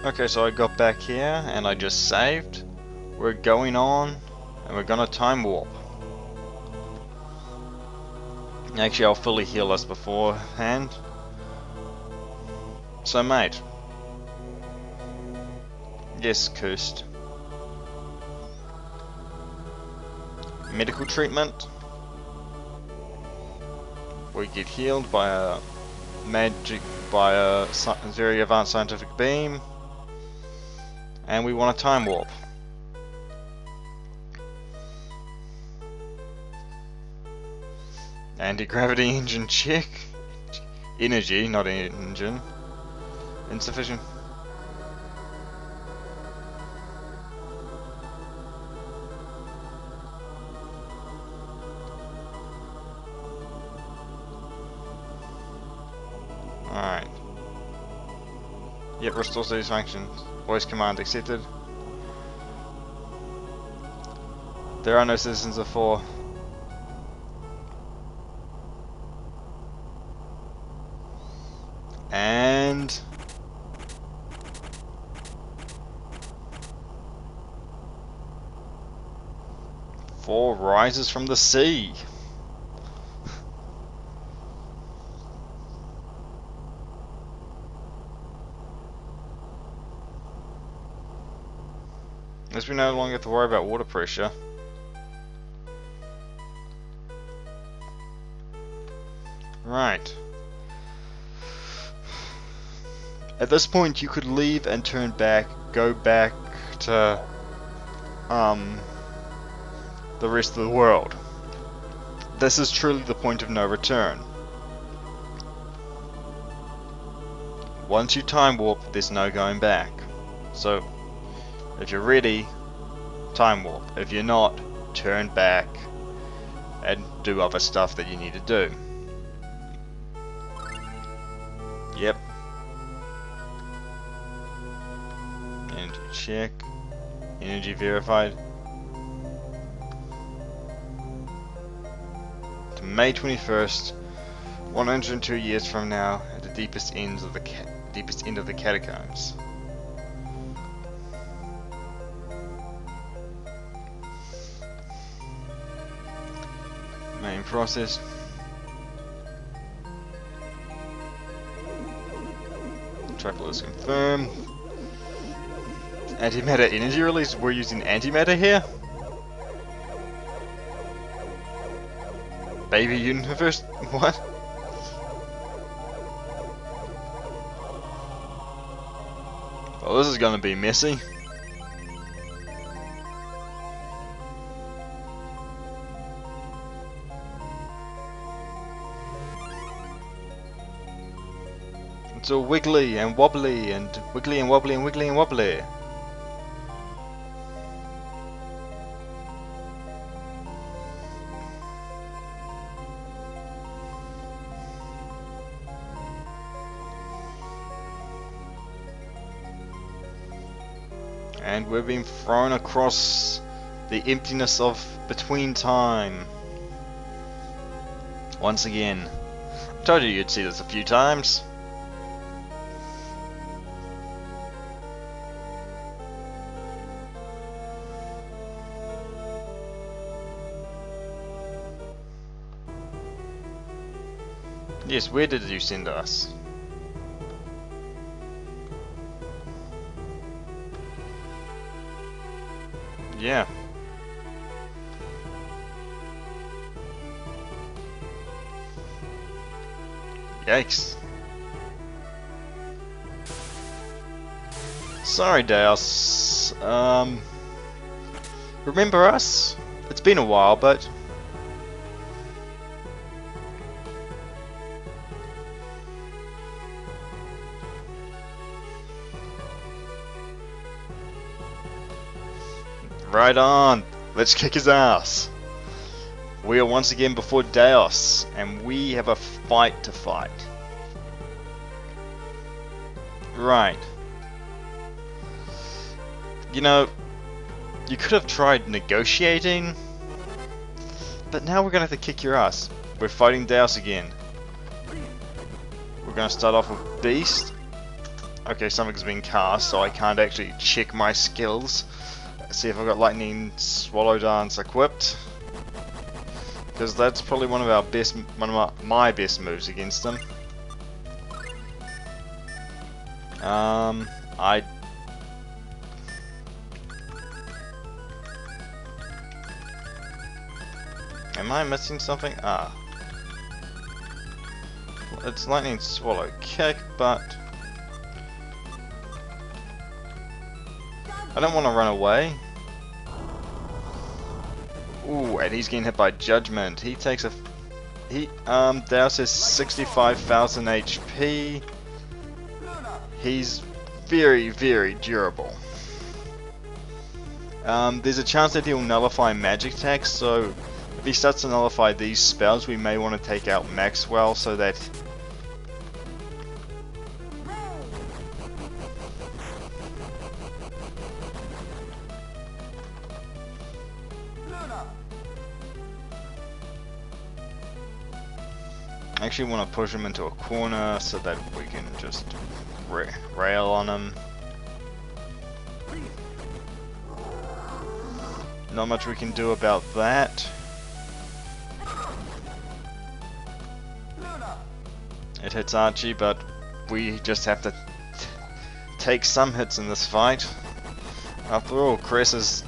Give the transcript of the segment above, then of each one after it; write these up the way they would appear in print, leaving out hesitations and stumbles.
Okay, so I got back here and I just saved. We're going on and we're gonna time warp. Actually, I'll fully heal us beforehand. So, mate. Yes, cursed. Medical treatment. We get healed by a very advanced scientific beam. And we want a time warp. Anti-gravity engine check. Energy, not engine. Insufficient. Alright. Yep, restores these functions. Voice command accepted. There are no citizens of Thor. And Thor rises from the sea. As we no longer have to worry about water pressure. Right. At this point you could leave and turn back, go back to the rest of the world. This is truly the point of no return. Once you time warp, there's no going back. So, if you're ready, time warp. If you're not, turn back and do other stuff that you need to do. Yep. Energy check. Energy verified. To May 21st, 102 years from now, at the deepest ends of the deepest end of the catacombs. Main process. Travel is confirmed. Antimatter energy release. We're using antimatter here. Baby universe. What? Well, this is gonna be messy. It's all wiggly and wobbly and wiggly and wobbly and wiggly and wobbly. And we're being thrown across the emptiness of between time. Once again. I told you you'd see this a few times. Yes, where did you send us? Yeah. Yikes. Sorry, Deus. Remember us? It's been a while, but... Right on! Let's kick his ass! We are once again before Deus, and we have a fight to fight. Right. You know, you could have tried negotiating, but now we're gonna have to kick your ass. We're fighting Deus again. We're gonna start off with Beast. Okay, something's been cast, so I can't actually check my skills. See if I've got Lightning Swallow Dance equipped. Because that's probably one of my best moves against him. I... Am I missing something? Ah. It's Lightning Swallow Kick, but... I don't want to run away. Ooh, and he's getting hit by Judgment. He takes a... Douse is 65,000 HP. He's very, very durable. There's a chance that he'll nullify magic attacks, so if he starts to nullify these spells, we may want to take out Maxwell so that... I actually want to push him into a corner so that we can just rail on him. Not much we can do about that. It hits Archie, but we just have to take some hits in this fight. After all, Chris is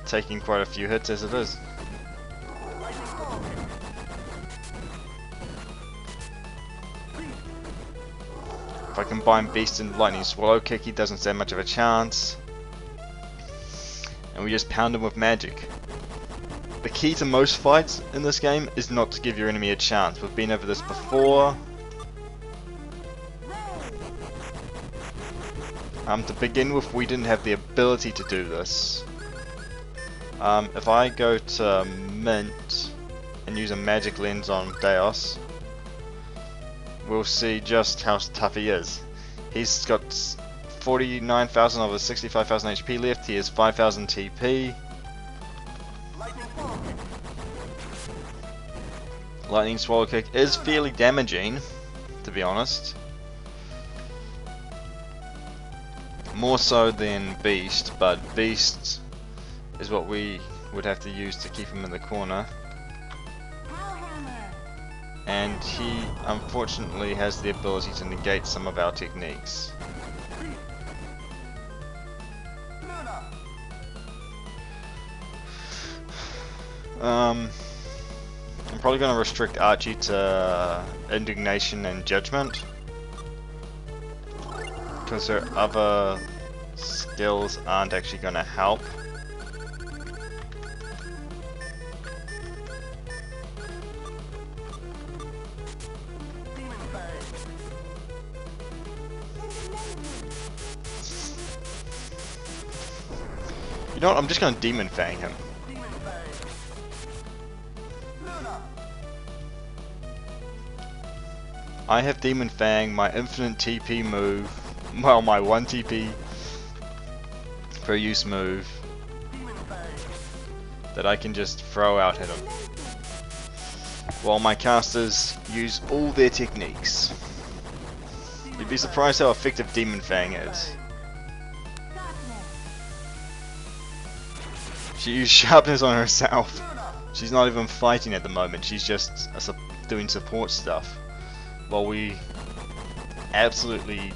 taking quite a few hits as it is. If I combine Beast and Lightning Swallow Kick, he doesn't stand much of a chance. And we just pound him with magic. The key to most fights in this game is not to give your enemy a chance. We've been over this before. To begin with, we didn't have the ability to do this. If I go to Mint and use a magic lens on Deos, we'll see just how tough he is. He's got 49,000 of his 65,000 HP left. He has 5,000 TP. Lightning Swallow Kick is fairly damaging, to be honest. More so than Beast, but Beast is what we would have to use to keep him in the corner. And he unfortunately has the ability to negate some of our techniques. I'm probably going to restrict Archie to Indignation and Judgment, because her other skills aren't actually going to help. You know what, I'm just going to Demon Fang him. I have Demon Fang, my infinite TP move, well, my 1 TP per use move that I can just throw out at him, while my casters use all their techniques. You'd be surprised how effective Demon Fang is. She used Sharpness on herself. She's not even fighting at the moment, she's just doing support stuff. While we absolutely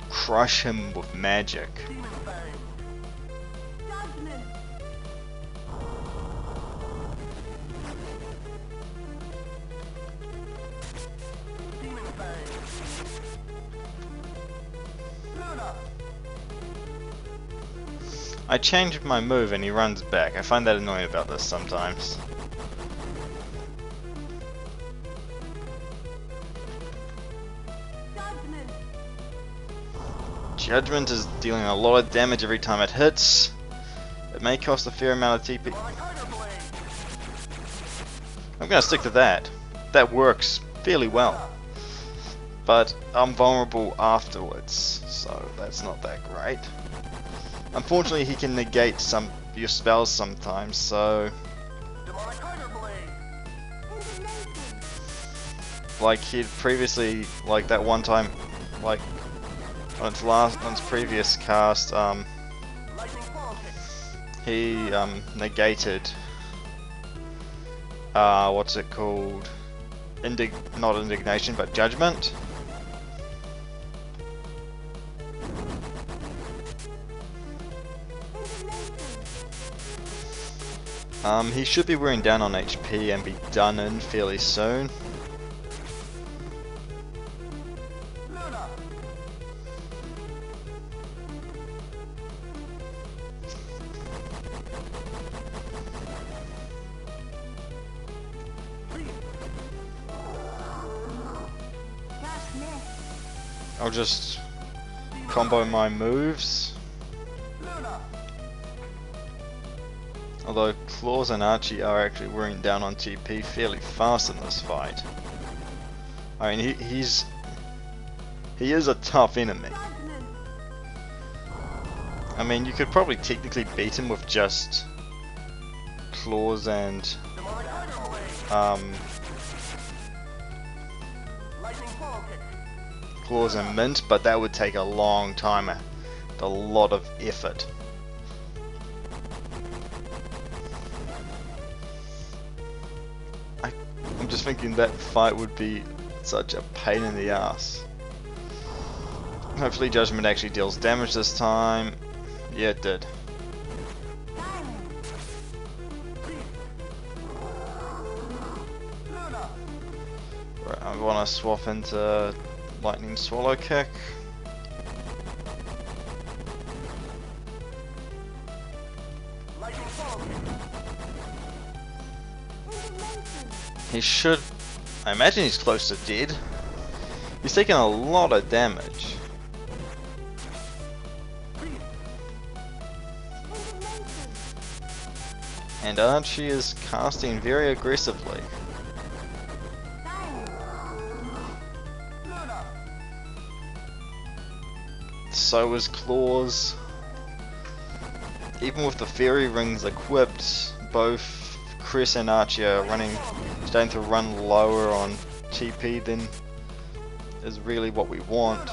crush him with magic. I changed my move and he runs back. I find that annoying about this sometimes. Judgment is dealing a lot of damage every time it hits. It may cost a fair amount of TP. I'm gonna stick to that. That works fairly well. But I'm vulnerable afterwards, so that's not that great. Unfortunately, he can negate some of your spells sometimes, so... Like he'd previously, like that one time like on its previous cast, he negated what's it called? Not indignation, but judgment. He should be wearing down on HP and be done in fairly soon. I'll just combo my moves. Although Claws and Archie are actually wearing down on TP fairly fast in this fight. I mean, he is a tough enemy. I mean, you could probably technically beat him with just Claws and Mint, but that would take a long time and a lot of effort. I'm just thinking that fight would be such a pain in the ass. Hopefully Judgment actually deals damage this time. Yeah, it did. Right, I want to swap into Lightning Swallow Kick. He should... I imagine he's close to dead. He's taking a lot of damage. And Archie is casting very aggressively. So is Claws. Even with the fairy rings equipped, both Chris and Archie are starting to run lower on TP than is really what we want.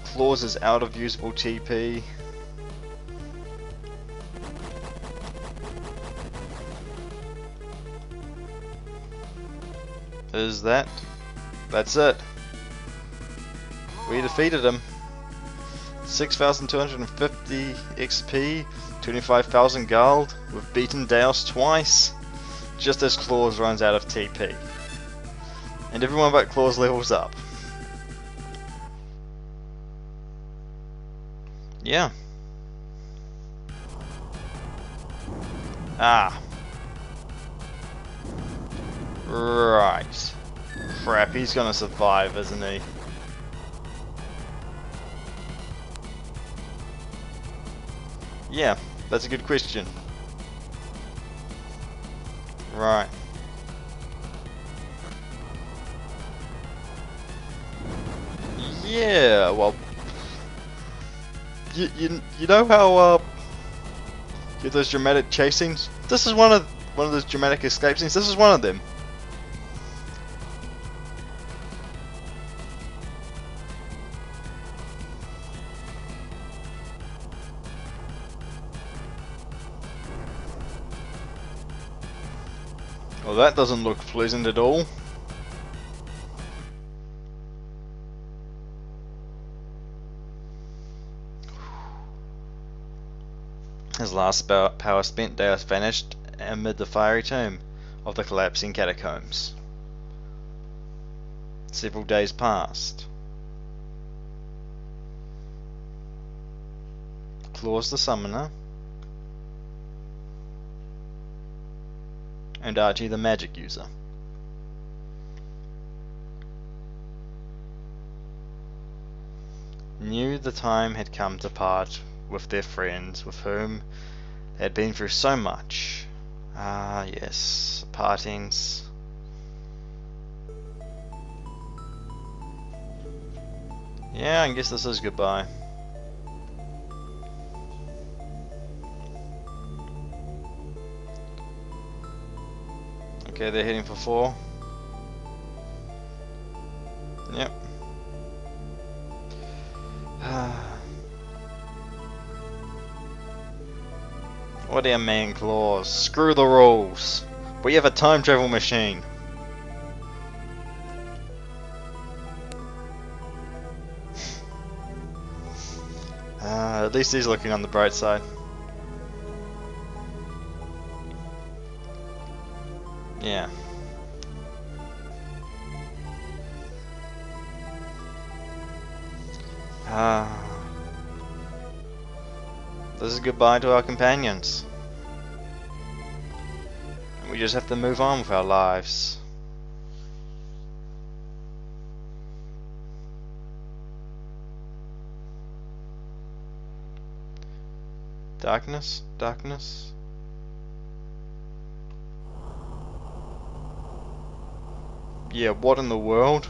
Claws is out of usable TP. That's it. We defeated him. 6,250 XP, 25,000 gold. We've beaten Deus twice, just as Claws runs out of TP. And everyone but Claws levels up. Yeah. Ah. Right. Crap, he's gonna survive, isn't he? Yeah, that's a good question. Right. Yeah, well, you know how you get those dramatic chase scenes? This is one of those dramatic escape scenes. This is one of them. Well, that doesn't look pleasant at all. His last power spent, Deus vanished amid the fiery tomb of the collapsing catacombs. Several days passed. Claws the summoner and Archie the magic user. Knew the time had come to part with their friends with whom they had been through so much. Ah, yes, partings. Yeah, I guess this is goodbye. Okay, they're heading for 4. Yep. What are man claws? Screw the rules. We have a time travel machine. At least he's looking on the bright side. Yeah. This is goodbye to our companions. And we just have to move on with our lives. Darkness? Darkness? Yeah, what in the world?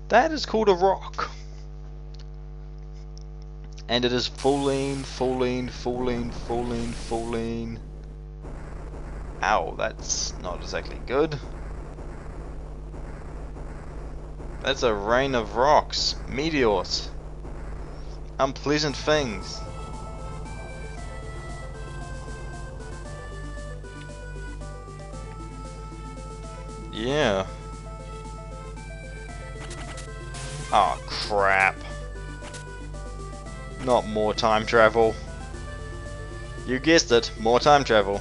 That is called a rock. And it is falling. Ow, that's not exactly good. That's a rain of rocks, meteors, unpleasant things. Yeah. Oh crap. Not more time travel. You guessed it, more time travel.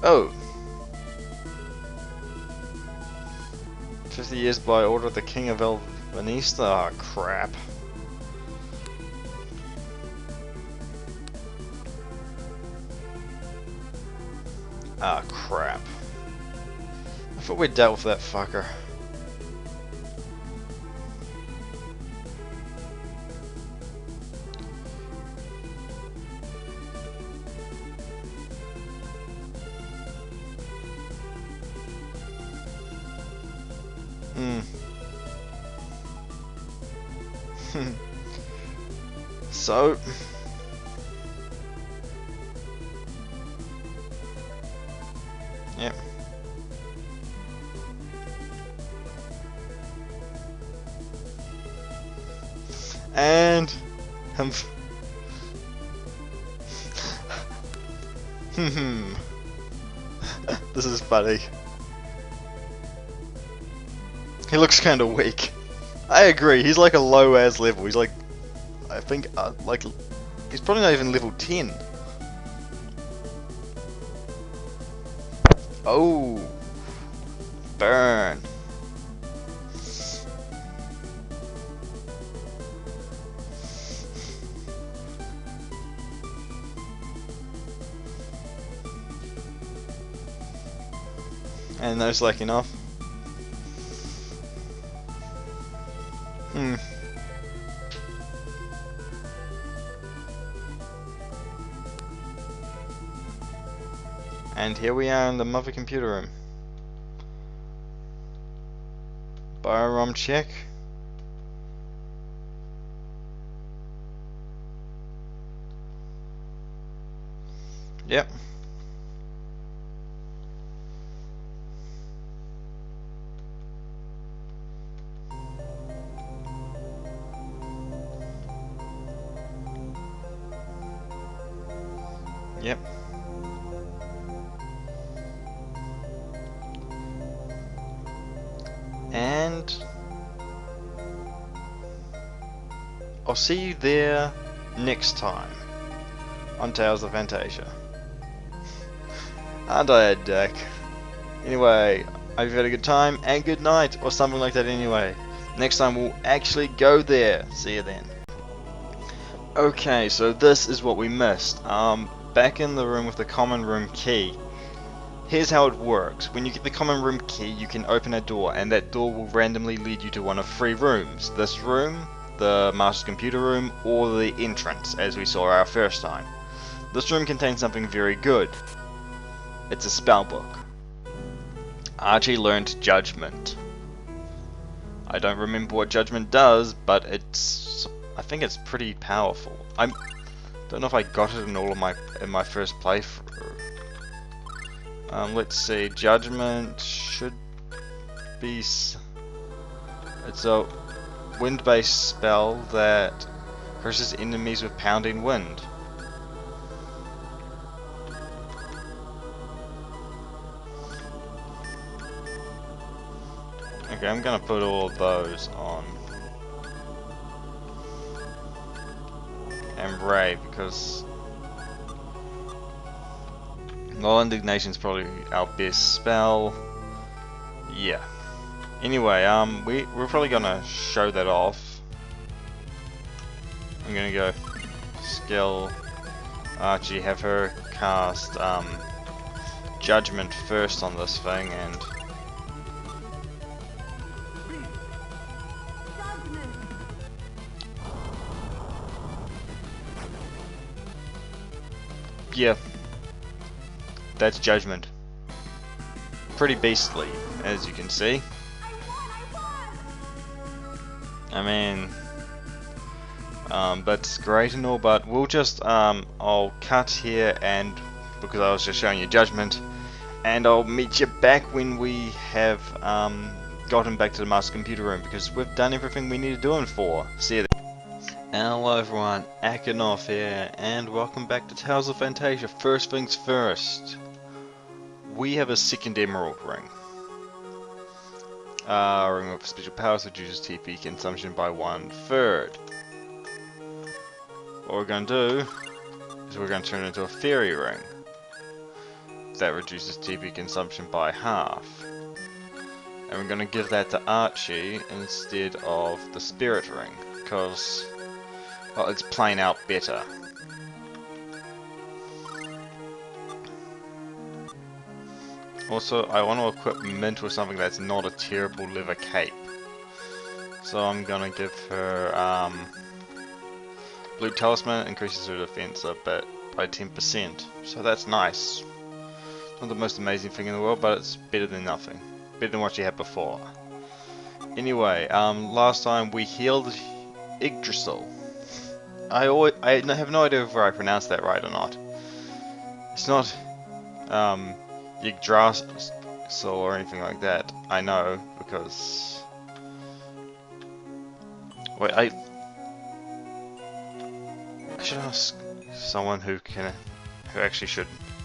Oh. 50 years by order of the King of Elvanista. Oh crap. Ah, crap. I thought we'd dealt with that fucker. So... Yep. And... This is funny. He looks kinda weak. I agree, he's like a low as level. He's like... I think, like... He's probably not even level 10. Oh, burn. And no slacking off. And here we are in the mother computer room. BioROM check. Yep. Yep. And I'll see you there next time on Tales of Phantasia. Aren't I a dick? Anyway, I hope you had a good time and good night, or something like that anyway. Next time we'll actually go there. See you then. Okay, so this is what we missed. Back in the room with the common room key. Here's how it works. When you get the common room key, you can open a door, and that door will randomly lead you to one of 3 rooms. This room, the master's computer room, or the entrance, as we saw our first time. This room contains something very good. It's a spell book. Archie learned Judgment. I don't remember what Judgment does, but I think it's pretty powerful. Don't know if I got it in all of my first playthrough. Let's see. Judgment should be. It's a wind-based spell that crushes enemies with pounding wind. Okay, I'm gonna put all of those on. And Ray, because Null Indignation is probably our best spell. Yeah. Anyway, we're probably gonna show that off. I'm gonna go skill Archie, have her cast Judgment first on this thing, and yeah, that's Judgment. Pretty beastly, as you can see. I mean, that's great and all, but we'll just, I'll cut here, and because I was just showing you Judgment, and I'll meet you back when we have gotten back to the master computer room, because we've done everything we need to do in 4. See you then. Hello everyone, Akinov here, and welcome back to Tales of Phantasia. First things first, we have a second emerald ring. Ring with special powers reduces TP consumption by 1/3. What we're going to do is we're going to turn it into a fairy ring. That reduces TP consumption by 1/2. And we're going to give that to Archie instead of the spirit ring, because, well, it's plain out better. Also, I want to equip Mint with something that's not a terrible leather cape. So I'm gonna give her Blue Talisman, increases her defense a bit by 10%. So that's nice. Not the most amazing thing in the world, but it's better than nothing. Better than what she had before. Anyway, last time we healed Yggdrasil. I have no idea if I pronounced that right or not. It's not Yggdrasil or anything like that. I know because wait, I should ask someone who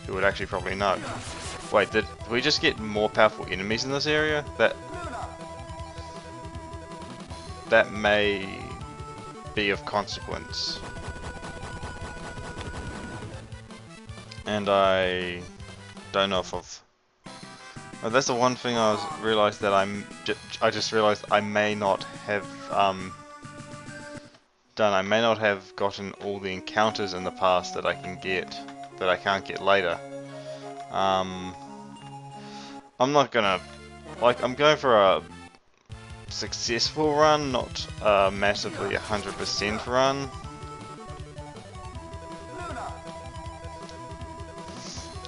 would actually probably know. Wait, did we just get more powerful enemies in this area? That may be of consequence. And I don't know if well, that's the one thing I realized that I just realized I may not have done. I may not have gotten all the encounters in the past that I can get, that I can't get later. I'm not gonna, I'm going for a successful run, not a massively 100% run.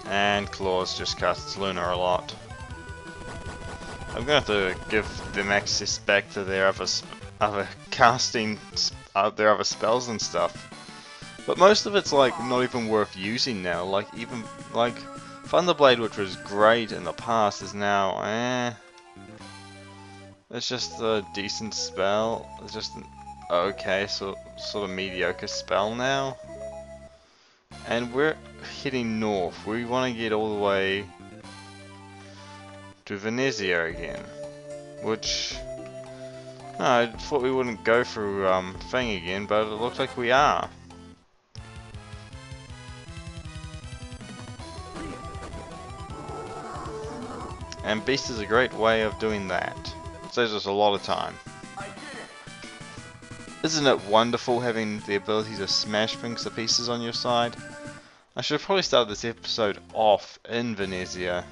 And Claws just casts Luna a lot. I'm gonna have to give them access back to their other casting, their other spells and stuff. But most of it's like not even worth using now. Like even like Thunderblade, which was great in the past, is now it's just a decent spell. It's just an okay, sort of mediocre spell now. And we're heading north. We want to get all the way to Venezia again, which I thought we wouldn't go through thing again, but it looks like we are. And Beast is a great way of doing that. It saves us a lot of time. Isn't it wonderful having the ability to smash things to pieces on your side? I should have probably started this episode off in Venezia,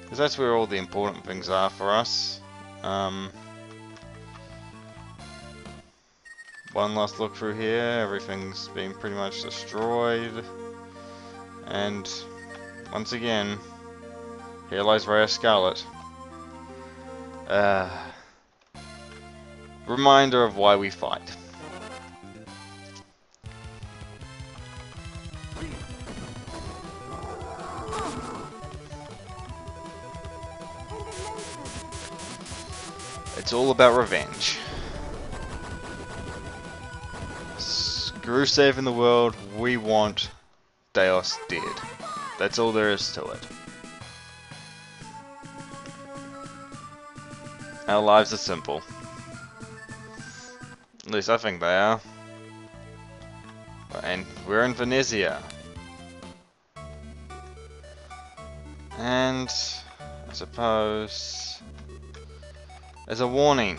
because that's where all the important things are for us. One last look through here, everything's been pretty much destroyed. And once again, here lies Rhea Scarlet. Reminder of why we fight. It's all about revenge. Screw saving the world, we want Deus dead. That's all there is to it. Our lives are simple. At least I think they are. And we're in Venezia. And I suppose as a warning,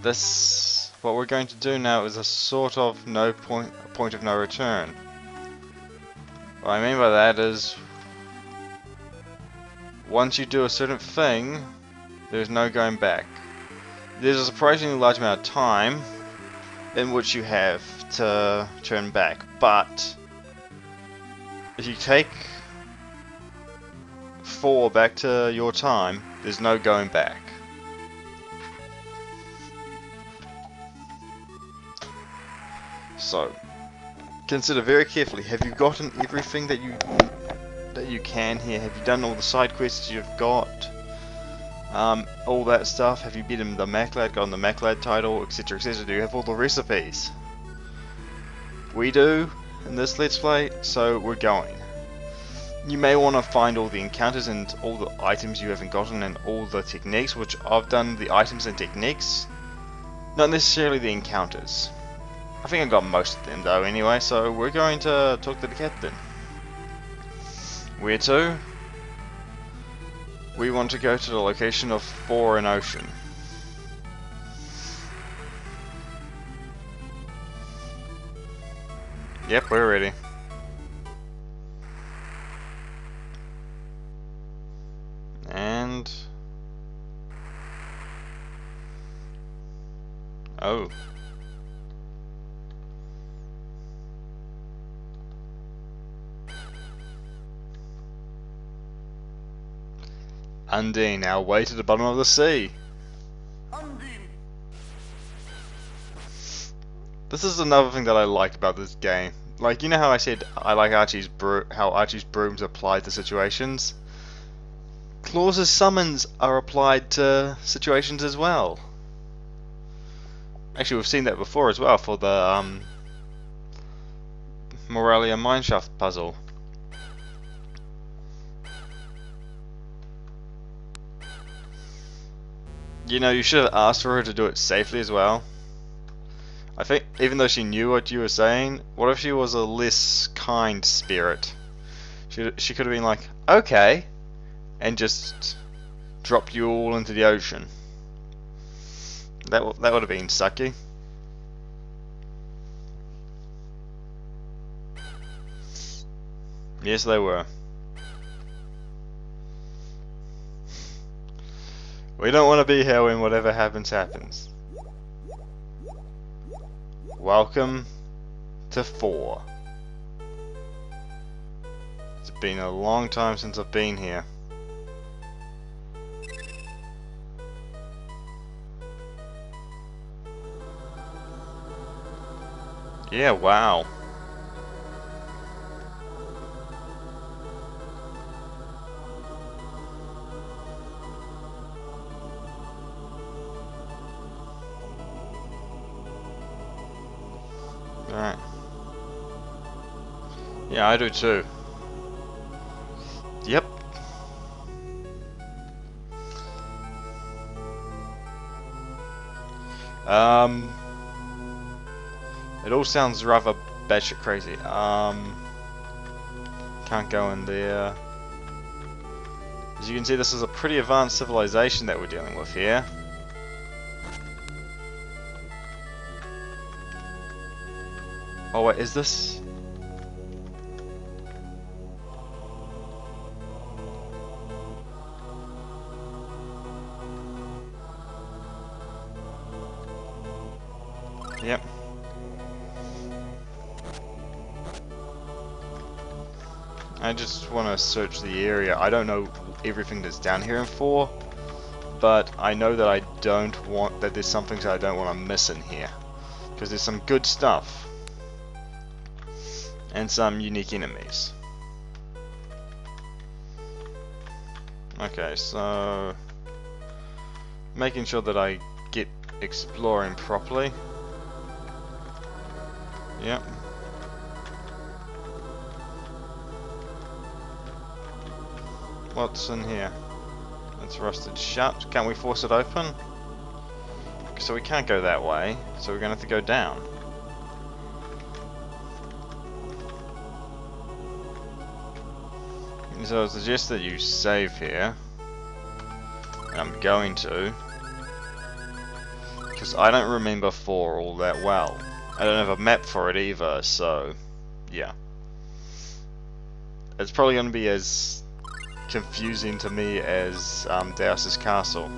what we're going to do now is a sort of point of no return. What I mean by that is, once you do a certain thing, there's no going back. There's a surprisingly large amount of time in which you have to turn back, but if you take 4 back to your time, there's no going back. So, consider very carefully, have you gotten everything that you can here? Have you done all the side quests you've got? All that stuff? Have you beaten the Maclad, gotten the Maclad title, etc, etc? Do you have all the recipes? We do, in this Let's Play, so we're going. You may want to find all the encounters and all the items you haven't gotten and all the techniques, which I've done the items and techniques, not necessarily the encounters. I think I got most of them though anyway, so we're going to talk to the captain. Where to? We want to go to the location of Thor in Ocean. Yep, we're ready. And... oh. Undine, our way to the bottom of the sea. Undine. This is another thing that I like about this game. Like, you know how I said I like how Archie's brooms apply to situations? Claus's summons are applied to situations as well. Actually, we've seen that before as well for the Moralia Mineshaft puzzle. You know, you should have asked for her to do it safely as well. I think, even though she knew what you were saying, what if she was a less kind spirit? She could have been like, okay, and just dropped you all into the ocean. That would have been sucky. Yes, they were. We don't want to be here when whatever happens, happens. Welcome to Thor. It's been a long time since I've been here. Yeah, wow. Alright. Yeah, I do too. Yep. It all sounds rather batshit crazy. Can't go in there. As you can see, this is a pretty advanced civilization that we're dealing with here. Oh wait, is this? Yep. I just want to search the area. I don't know everything that's down here in 4, but I know that there's some things that I don't want to miss in here, because there's some good stuff and some unique enemies. Okay, so making sure that I get exploring properly. Yep. What's in here? It's rusted shut. Can't we force it open? So we can't go that way, so we're gonna have to go down. So I suggest that you save here. And I'm going to. Because I don't remember 4 all that well. I don't have a map for it either, so yeah. It's probably going to be as confusing to me as Deus's Castle.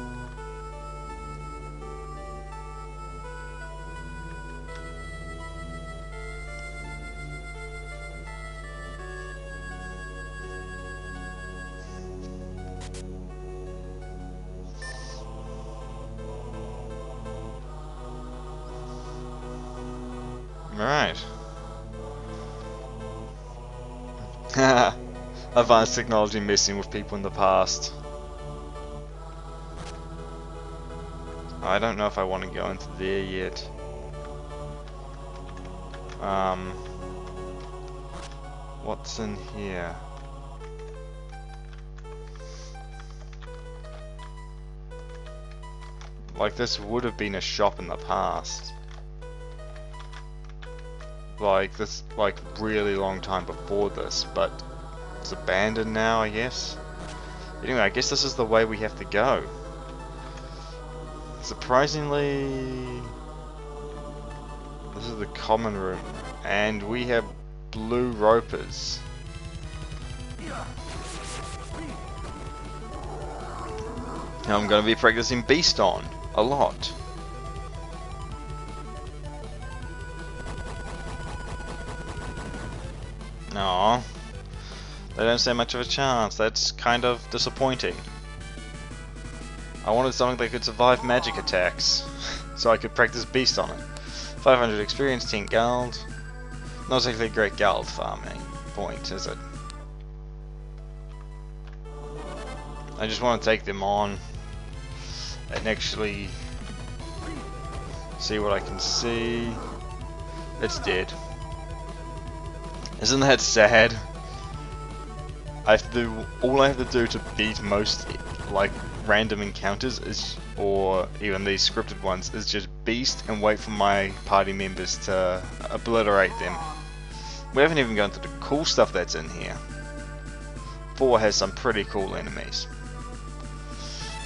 Alright. Advanced technology messing with people in the past. I don't know if I want to go into there yet. What's in here? Like, this would have been a shop in the past. Like, this, like, really long time before this, but it's abandoned now, I guess. Anyway, I guess this is the way we have to go. Surprisingly, this is the common room, and we have blue ropers. Now I'm going to be practicing Beast on a lot. Aww, they don't stand much of a chance. That's kind of disappointing. I wanted something that could survive magic attacks, so I could practice Beast on it. 500 experience, 10 gold. Not exactly a great gold farming point, is it? I just want to take them on and actually see what I can see. It's dead. Isn't that sad? I have to do, all I have to do to beat most like random encounters is, or even these scripted ones, is just Beast and wait for my party members to obliterate them. We haven't even gone through the cool stuff that's in here. 4 has some pretty cool enemies.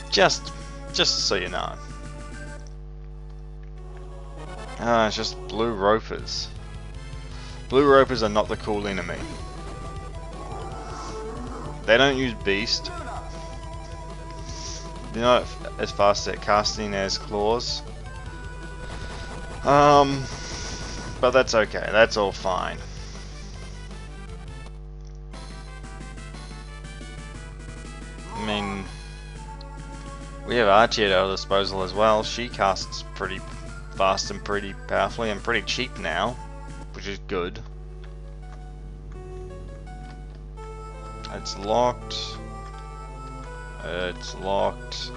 Just so you know. It's just blue ropers. Blue ropers are not the cool enemy. They don't use Beast. They're not as fast at casting as claws. But that's okay. That's all fine. I mean, we have Archie at our disposal as well. She casts pretty fast and pretty powerfully and pretty cheap now, which is good. It's locked. It's locked.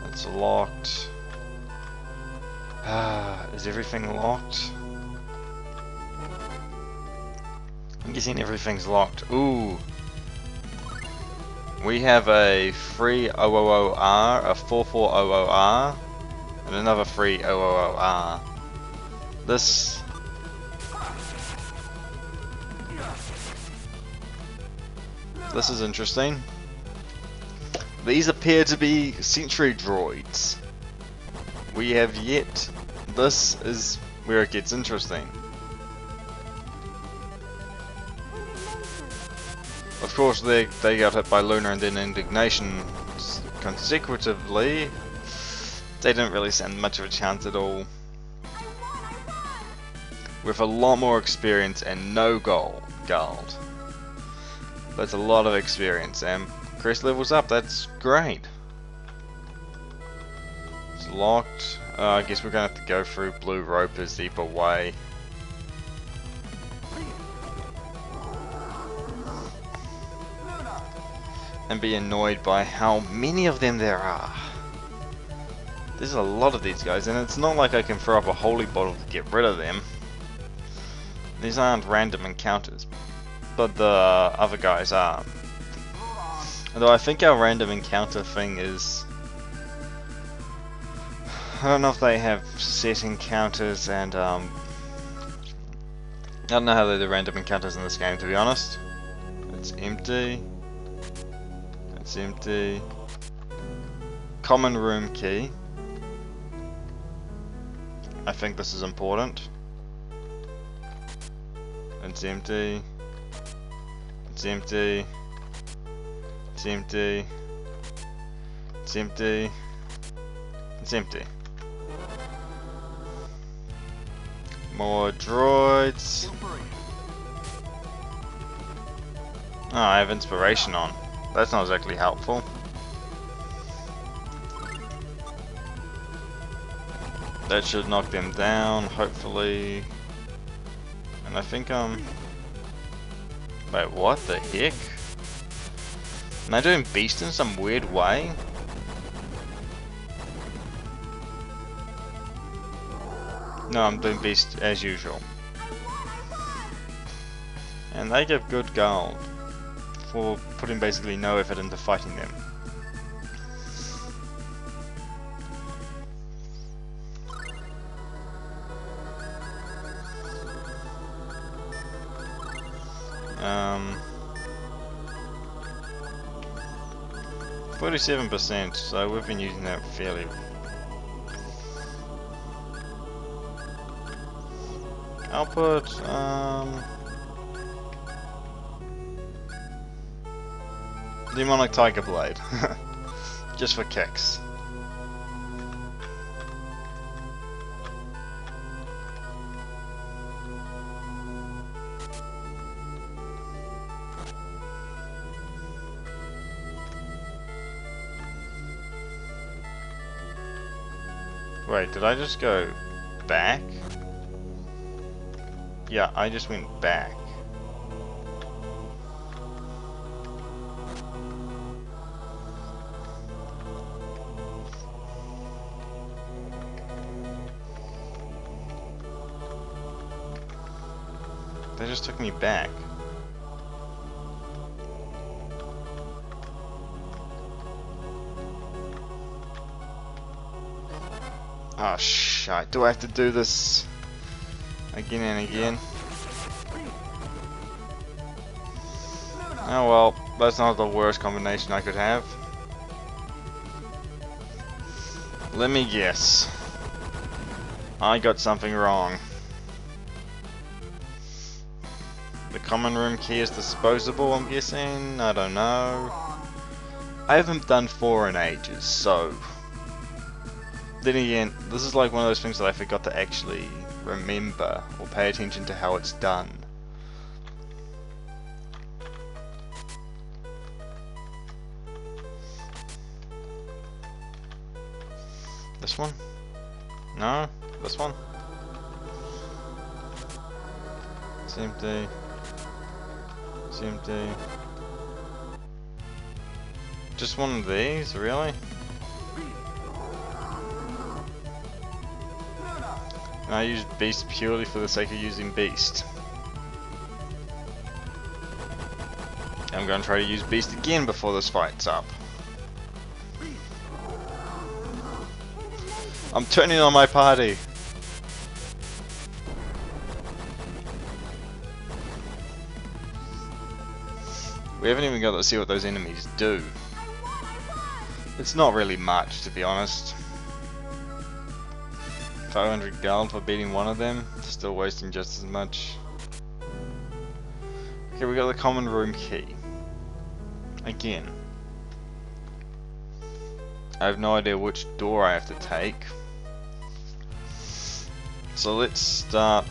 It's locked. Is everything locked? I'm guessing everything's locked. Ooh. We have a free 000R, a 4400R, and another free 000R. This... This is interesting. These appear to be sentry droids. We have yet... This is where it gets interesting. Of course, they got hit by Lunar and then Indignation consecutively. They didn't really stand much of a chance at all. With a lot more experience and no gold. That's a lot of experience, and Chris levels up. That's great. It's locked. I guess we're gonna have to go through blue ropers either way. And be annoyed by how many of them there are. There's a lot of these guys, and it's not like I can throw up a holy bottle to get rid of them. These aren't random encounters, but the other guys are. Although I think our random encounter thing is... I don't know if they have set encounters and I don't know how they do random encounters in this game, to be honest. It's empty. It's empty. Common room key. I think this is important. It's empty. It's empty. It's empty. It's empty. It's empty. More droids. Oh, I have inspiration on. That's not exactly helpful. That should knock them down, hopefully. And I think wait, what the heck? Am I doing beast in some weird way? No, I'm doing beast as usual. And they give good gold for putting basically no effort into fighting them. Um, 47%, so we've been using that fairly. I'll put Demonic Tiger Blade, just for kicks. Wait, did I just go back? Yeah, I just went back. They just took me back. Oh shit, do I have to do this again and again? Oh well, that's not the worst combination I could have. Let me guess. I got something wrong. The common room key is disposable, I'm guessing? I don't know. I haven't done 4 in ages, so... Then again, this is like one of those things that I forgot to actually remember or pay attention to how it's done. This one? No? This one? It's empty. It's empty. Just one of these, really? And I use Beast purely for the sake of using Beast. I'm going to try to use Beast again before this fight's up. I'm turning on my party! We haven't even got to see what those enemies do. It's not really much, to be honest. 500 gold for beating one of them, still wasting just as much. Okay, we got the common room key. Again. I have no idea which door I have to take. So let's start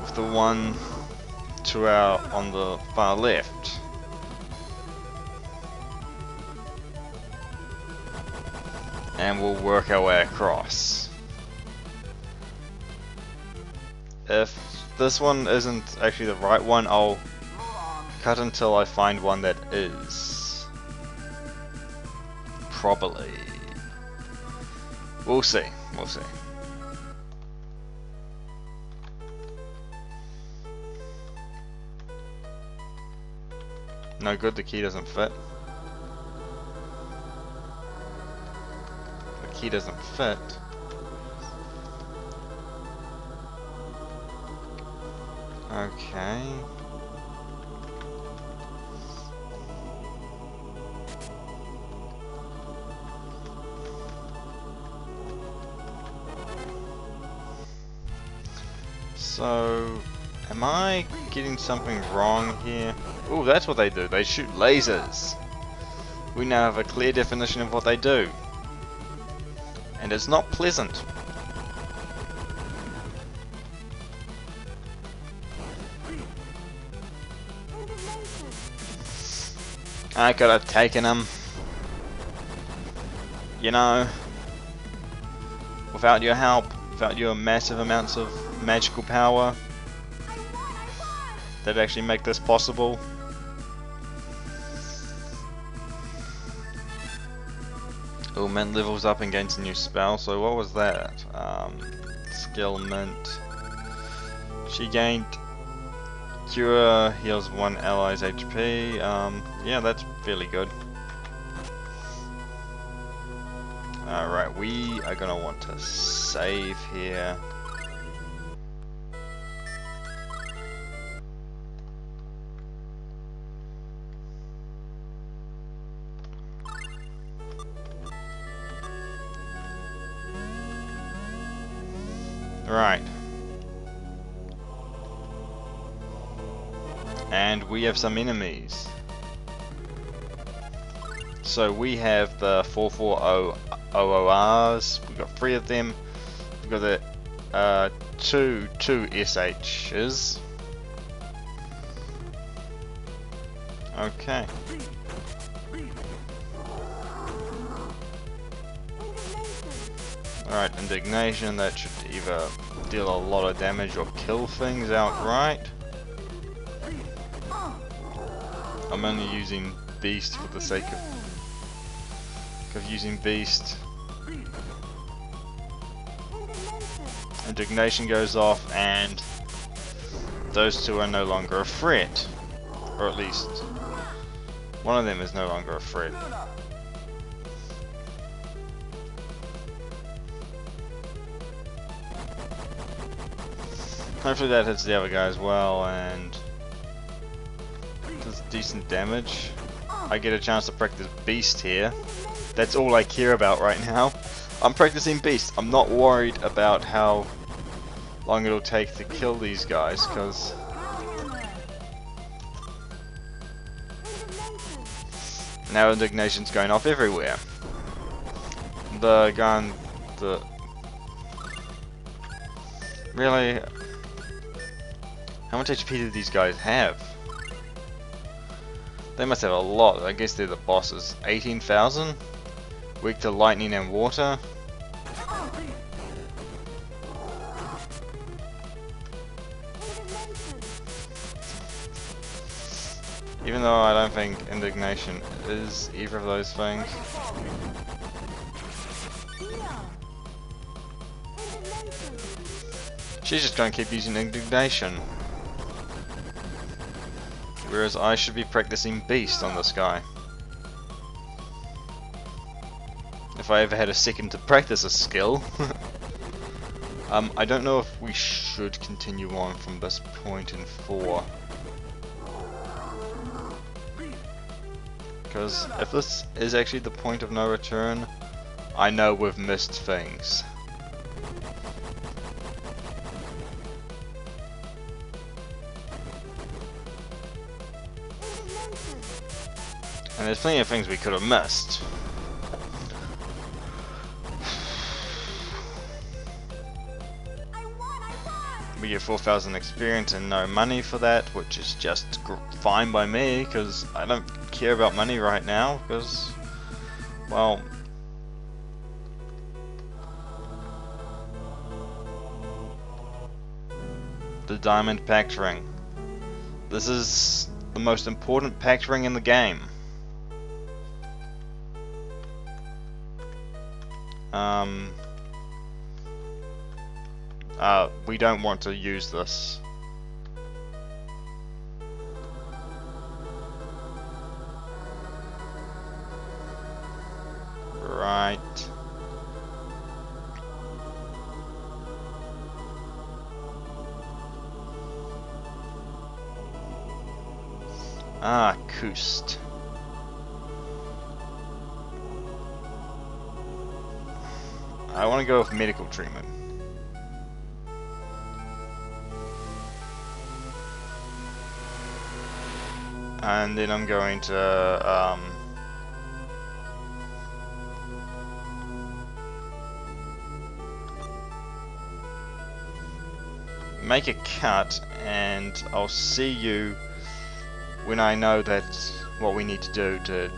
with the one to our on the far left. And we'll work our way across. If this one isn't actually the right one, I'll cut until I find one that is. Probably. We'll see. We'll see. No good, the key doesn't fit. The key doesn't fit. Okay. So, am I getting something wrong here? Oh, that's what they do. They shoot lasers. We now have a clear definition of what they do. And it's not pleasant. I could have taken him. You know, without your help, without your massive amounts of magical power that actually make this possible. Oh, man levels up and gains a new spell. So what was that? Skill mint. She gained Cure, heals one ally's HP. Yeah, that's fairly good. Alright, we are gonna want to save here. Right. And we have some enemies. So we have the 440 OORs. We've got 3 of them. We've got the two SHs. Okay. Alright, indignation. That should either deal a lot of damage or kill things outright. I'm only using Beast for the sake of using Beast. Indignation goes off and those two are no longer a threat. Or at least one of them is no longer a threat. Hopefully that hits the other guy as well and does decent damage. I get a chance to practice Beast here. That's all I care about right now. I'm practicing Beast. I'm not worried about how long it'll take to kill these guys, because now indignation's going off everywhere. The gun, really, how much HP do these guys have? They must have a lot. I guess they're the bosses. 18,000? Weak to lightning and water. Even though I don't think indignation is either of those things. She's just going to keep using indignation. Whereas I should be practicing Beast on this guy. If I ever had a second to practice a skill. I don't know if we should continue on from this point in 4. Because if this is actually the point of no return, I know we've missed things. And there's plenty of things we could have missed. We get 4,000 experience and no money for that, which is just fine by me, because I don't care about money right now, because, well, the diamond pact ring. This is the most important pact ring in the game. We don't want to use this. Right. Ah, Kust. I want to go with medical treatment. And then I'm going to make a cut, and I'll see you when I know that's what we need to do to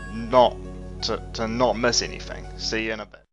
not miss anything. See you in a bit.